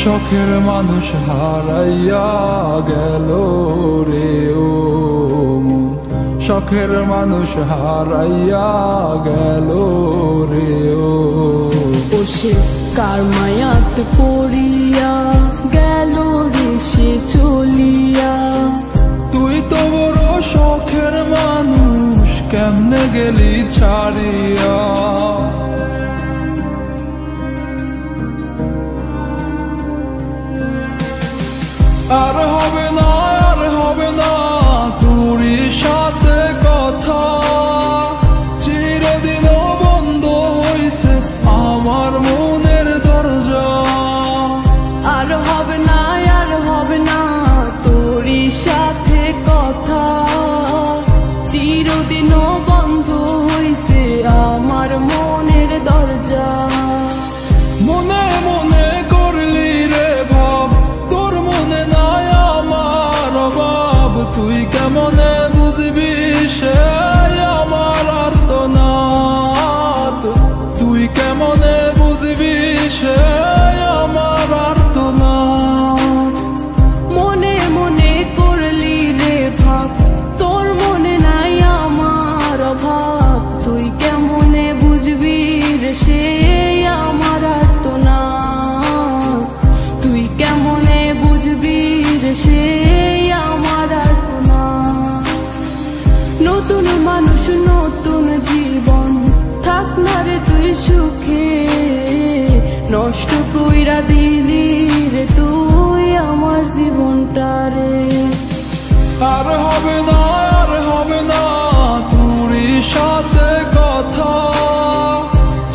শখের মানুষ হারাইয়া গেল রে ও মন, শখের মানুষ হারাইয়া গেল রে ও। সে কার মায়াত পড়িয়া গেল রে সে চলিয়া। তুই তো বড় শখের মানুষ, কেমনে গেলি ছাড়িয়া। আর হবে না, আর হবে না তোরই সাথে কথা, চিরদিনও বন্ধ হইছে আমার মনের দরজা। আর হবে না, আর হবে না তোরই সাথে কথা, চিরদিনও বন্ধ হইছে আমার মনের দরজা। মনে মনে করলি রে ভাব, তোর মনে নাই আমার অভাব। তুই কেমনে বুঝবি সে আমার আর্তনাদ, তুই কেমনে বুঝবি সে আমার আর্তনাদ। মনে মনে করলি রে ভাব, তোর মনে নাই আমার অভাব। তুই কেমনে বুঝবি রে সে আমার আর্তনাদ, তুই কেমনে বুঝবি রে সে আমার আর্তনাদ। নতুন মানুষ নতুন জীবন, থাক না রে তুই সুখে, নষ্ট কইরা দিলি রে তুই আমার জীবনটা রে। আর হবে না, আর হবে না তোরই সাথে কথা,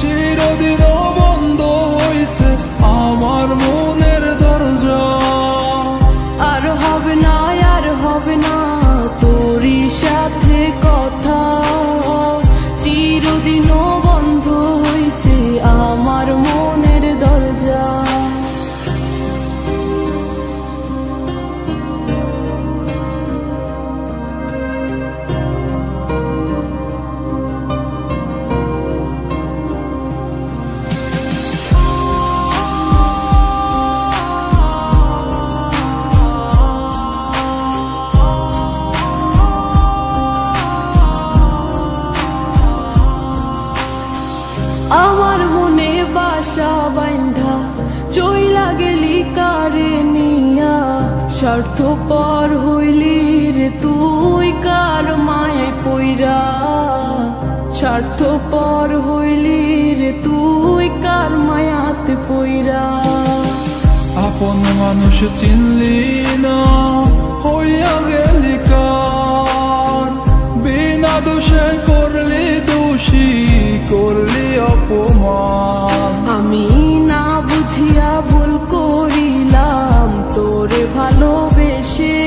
চিরদিনও বন্ধ হইছে আমার মনের দরজা। আর হবে না, আর হবে না তোরই সাথে কথা, চিরদিনও বন্ধ হইছে আমার মনের দরজা। আমার মনে বাসা বাইন্ধা চইলা গেলি কারে নিয়া, স্বার্থপর হইলি রে তুই কার মায়ায় পইরা। স্বার্থপর হইলি রে তুই কার মায়াতে পইরা। আপন মানুষ চিনলি না, হইয়া গেলি কার। বিনা দোষে করলি দোষী, করলি অপমান। আমি না বুঝিয়া ভুল করিলাম তোরে ভালোবেসে,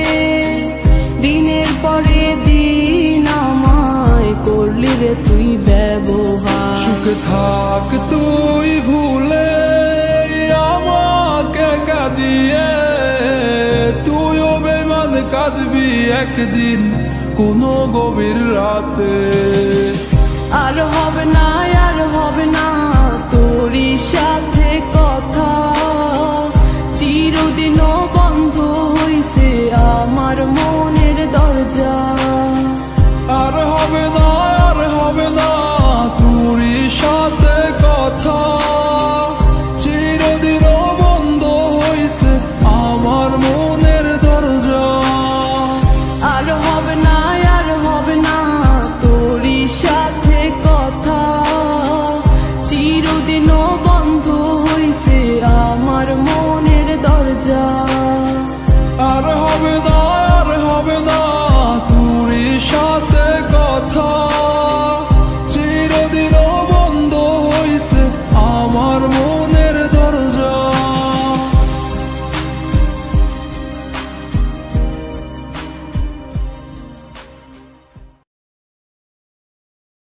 দিনের পরে দিন আমায় করলি রে তুই ব্যবহার। সুখে থাক তুই ভুলে আমাকে কাঁদিয়ে, তুইও বেমান কাঁদবি একদিন কোনো গভীর রাতে। আর হবে না,